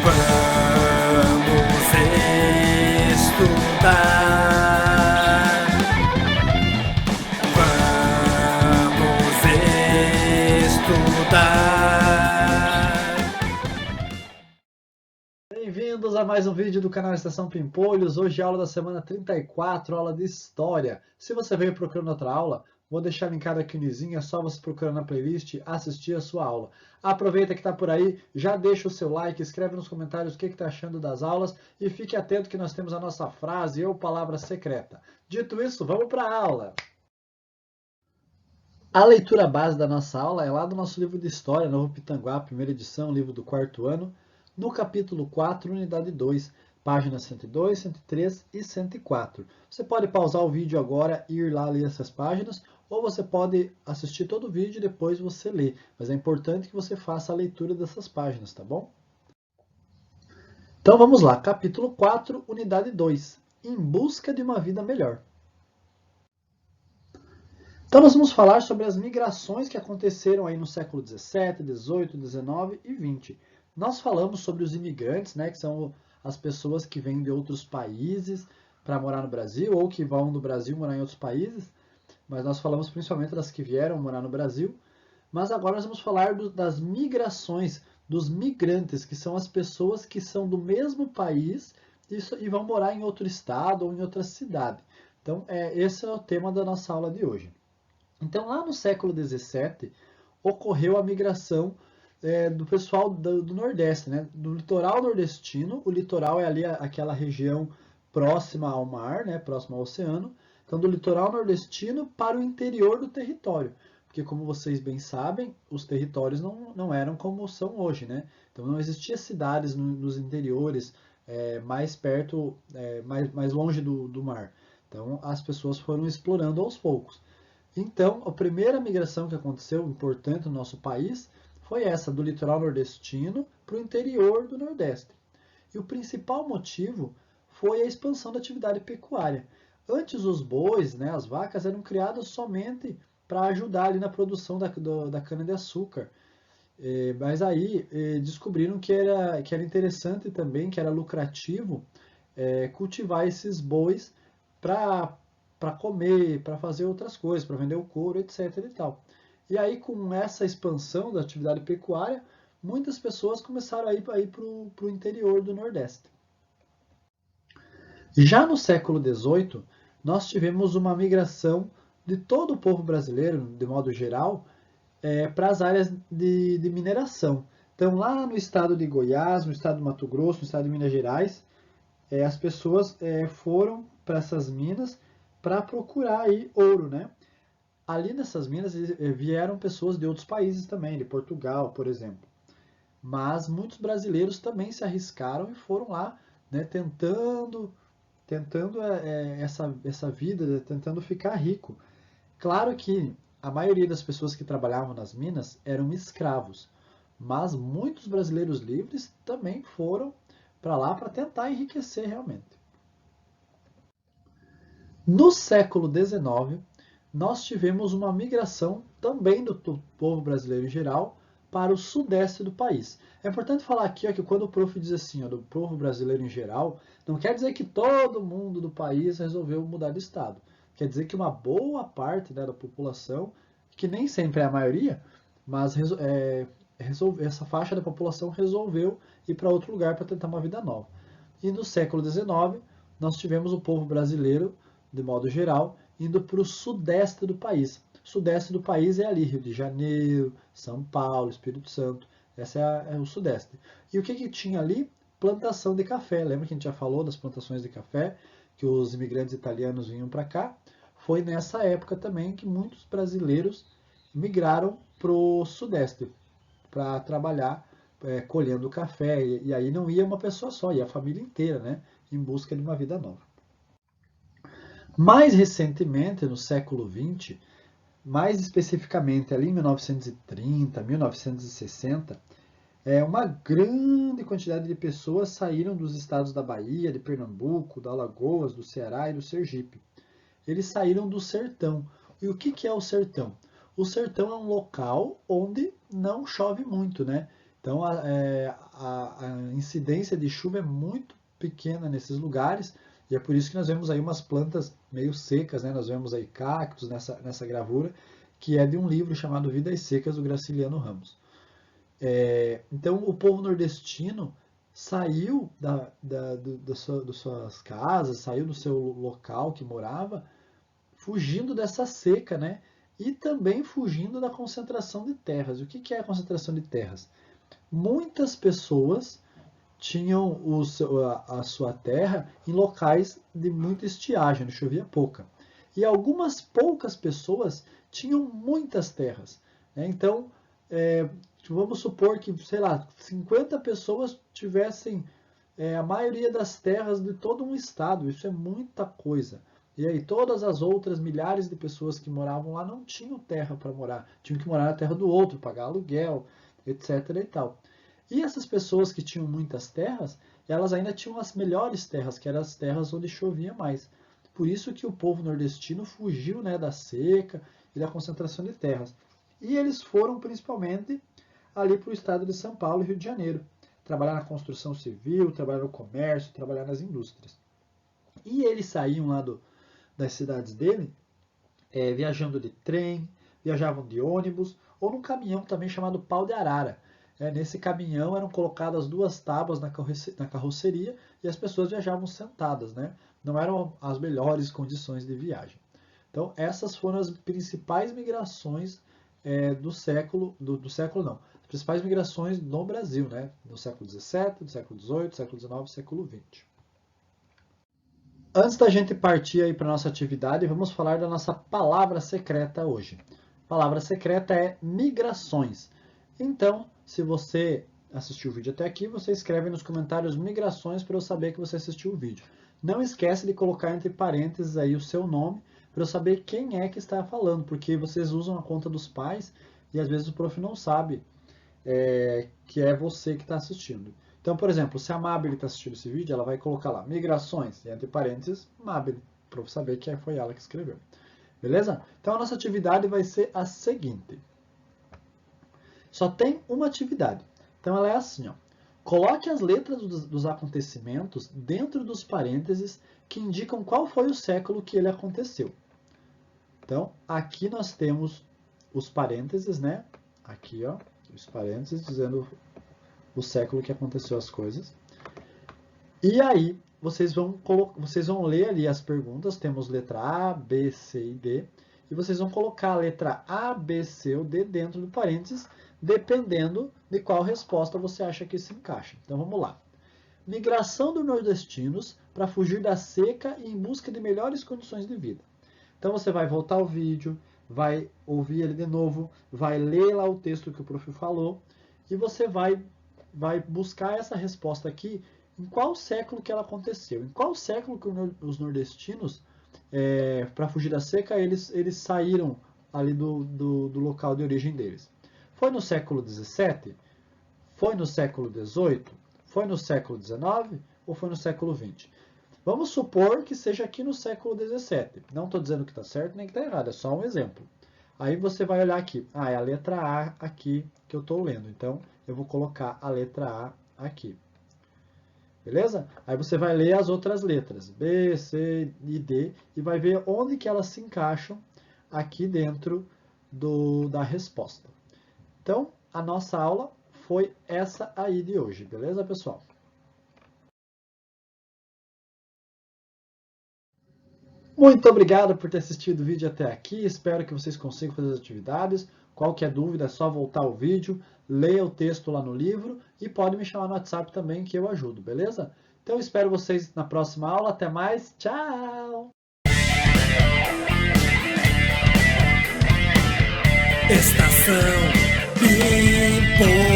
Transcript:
Vamos estudar. Vamos estudar. Bem-vindos a mais um vídeo do canal Estação Pimpolhos. Hoje é a aula da semana 34, aula de História. Se você veio procurando outra aula, vou deixar linkado aqui no izinho, é só você procurar na playlist assistir a sua aula. Aproveita que está por aí, já deixa o seu like, escreve nos comentários o que está achando das aulas e fique atento que nós temos a nossa frase ou palavra secreta. Dito isso, vamos para a aula! A leitura base da nossa aula é lá do nosso livro de História, Novo Pitanguá, primeira edição, livro do quarto ano, no capítulo 4, unidade 2, páginas 102, 103 e 104. Você pode pausar o vídeo agora e ir lá ler essas páginas, ou você pode assistir todo o vídeo e depois você lê. Mas é importante que você faça a leitura dessas páginas, tá bom? Então vamos lá, capítulo 4, unidade 2, Em busca de uma vida melhor. Então nós vamos falar sobre as migrações que aconteceram aí no século 17, 18, 19 e 20. Nós falamos sobre os imigrantes, né, que são as pessoas que vêm de outros países para morar no Brasil ou que vão do Brasil morar em outros países, mas nós falamos principalmente das que vieram morar no Brasil. Mas agora nós vamos falar das migrações, dos migrantes, que são as pessoas que são do mesmo país e vão morar em outro estado ou em outra cidade. Então, esse é o tema da nossa aula de hoje. Então, lá no século XVII, ocorreu a migração do pessoal do Nordeste, né? Do litoral nordestino. O litoral é ali aquela região próxima ao mar, né? Próxima ao oceano. Então, do litoral nordestino para o interior do território. Porque, como vocês bem sabem, os territórios não eram como são hoje, né? Então, não existiam cidades nos interiores, mais perto, mais longe do mar. Então, as pessoas foram explorando aos poucos. Então, a primeira migração que aconteceu, importante no nosso país, foi essa, do litoral nordestino para o interior do Nordeste. E o principal motivo foi a expansão da atividade pecuária. Antes, os bois, né, as vacas, eram criadas somente para ajudar ali na produção da cana-de-açúcar. Mas aí descobriram que era interessante também, que era lucrativo cultivar esses bois para comer, para fazer outras coisas, para vender o couro, etc. E tal. E aí, com essa expansão da atividade pecuária, muitas pessoas começaram a ir para o interior do Nordeste. Já no século XVIII, nós tivemos uma migração de todo o povo brasileiro, de modo geral, para as áreas de mineração. Então, lá no estado de Goiás, no estado do Mato Grosso, no estado de Minas Gerais, as pessoas foram para essas minas para procurar aí ouro, né? Ali nessas minas vieram pessoas de outros países também, de Portugal, por exemplo. Mas muitos brasileiros também se arriscaram e foram lá, né, tentando essa vida, tentando ficar rico. Claro que a maioria das pessoas que trabalhavam nas minas eram escravos, mas muitos brasileiros livres também foram para lá para tentar enriquecer realmente. No século XIX, nós tivemos uma migração também do povo brasileiro em geral para o sudeste do país. É importante falar aqui que quando o prof diz assim, do povo brasileiro em geral, não quer dizer que todo mundo do país resolveu mudar de estado. Quer dizer que uma boa parte, né, da população, que nem sempre é a maioria, mas essa faixa da população resolveu ir para outro lugar para tentar uma vida nova. E no século XIX, nós tivemos o povo brasileiro, de modo geral, indo para o sudeste do país. O sudeste do país é ali, Rio de Janeiro, São Paulo, Espírito Santo. Esse é o sudeste. E o que tinha ali? Plantação de café. Lembra que a gente já falou das plantações de café, que os imigrantes italianos vinham para cá? Foi nessa época também que muitos brasileiros migraram para o sudeste para trabalhar colhendo café. E aí não ia uma pessoa só, ia a família inteira, né? Em busca de uma vida nova. Mais recentemente, no século XX, mais especificamente ali em 1930, 1960, uma grande quantidade de pessoas saíram dos estados da Bahia, de Pernambuco, da Alagoas, do Ceará e do Sergipe. Eles saíram do sertão. E o que é o sertão? O sertão é um local onde não chove muito, né? Então a incidência de chuva é muito pequena nesses lugares, e é por isso que nós vemos aí umas plantas meio secas, né? Nós vemos aí cactos nessa gravura, que é de um livro chamado Vidas Secas, do Graciliano Ramos. Então, o povo nordestino saiu das suas casas, saiu do seu local que morava, fugindo dessa seca, né? E também fugindo da concentração de terras. O que é a concentração de terras? Muitas pessoas tinham a sua terra em locais de muita estiagem, onde chovia pouca. E algumas poucas pessoas tinham muitas terras, né? Então, vamos supor que, sei lá, 50 pessoas tivessem a maioria das terras de todo um estado. Isso é muita coisa. E aí todas as outras milhares de pessoas que moravam lá não tinham terra para morar. Tinham que morar na terra do outro, pagar aluguel, etc. e tal. E essas pessoas que tinham muitas terras, elas ainda tinham as melhores terras, que eram as terras onde chovia mais. Por isso que o povo nordestino fugiu, né, da seca e da concentração de terras. E eles foram principalmente ali para o estado de São Paulo e Rio de Janeiro. Trabalhar na construção civil, trabalhar no comércio, trabalhar nas indústrias. E eles saíam lá das cidades dele, viajando de trem, viajavam de ônibus, ou num caminhão também chamado pau de arara. Nesse caminhão eram colocadas 2 tábuas na carroceria e as pessoas viajavam sentadas, né? Não eram as melhores condições de viagem. Então, essas foram as principais migrações do século não, as principais migrações no Brasil, né? No século XVII, do século XVIII, século XIX, século XX. Antes da gente partir aí para a nossa atividade, vamos falar da nossa palavra secreta hoje. A palavra secreta é migrações. Então, se você assistiu o vídeo até aqui, você escreve nos comentários migrações para eu saber que você assistiu o vídeo. Não esquece de colocar entre parênteses aí o seu nome para eu saber quem é que está falando, porque vocês usam a conta dos pais e às vezes o prof não sabe que é você que está assistindo. Então, por exemplo, se a Mabel está assistindo esse vídeo, ela vai colocar lá, migrações, e entre parênteses, Mabel, para eu saber que foi ela que escreveu. Beleza? Então, a nossa atividade vai ser a seguinte. Só tem uma atividade. Então, ela é assim, ó. Coloque as letras dos acontecimentos dentro dos parênteses que indicam qual foi o século que ele aconteceu. Então, aqui nós temos os parênteses, né? Aqui, ó, os parênteses dizendo o século que aconteceu as coisas. E aí, vocês vão ler ali as perguntas. Temos letra A, B, C e D. E vocês vão colocar a letra A, B, C ou D dentro do parênteses, dependendo de qual resposta você acha que se encaixa. Então, vamos lá. Migração dos nordestinos para fugir da seca e em busca de melhores condições de vida. Então, você vai voltar ao vídeo, vai ouvir ele de novo, vai ler lá o texto que o prof falou, e você vai buscar essa resposta aqui, em qual século que ela aconteceu. Em qual século que os nordestinos, para fugir da seca, eles saíram ali do local de origem deles. Foi no século XVII? Foi no século XVIII? Foi no século XIX? Ou foi no século XX? Vamos supor que seja aqui no século XVII. Não estou dizendo que está certo nem que está errado, é só um exemplo. Aí você vai olhar aqui. É a letra A aqui que eu estou lendo. Então, eu vou colocar a letra A aqui. Beleza? Aí você vai ler as outras letras, B, C e D, e vai ver onde que elas se encaixam aqui dentro da resposta. Então, a nossa aula foi essa aí de hoje. Beleza, pessoal? Muito obrigado por ter assistido o vídeo até aqui. Espero que vocês consigam fazer as atividades. Qualquer dúvida é só voltar ao vídeo, leia o texto lá no livro e pode me chamar no WhatsApp também que eu ajudo, beleza? Então espero vocês na próxima aula. Até mais. Tchau! Estação Pipoca.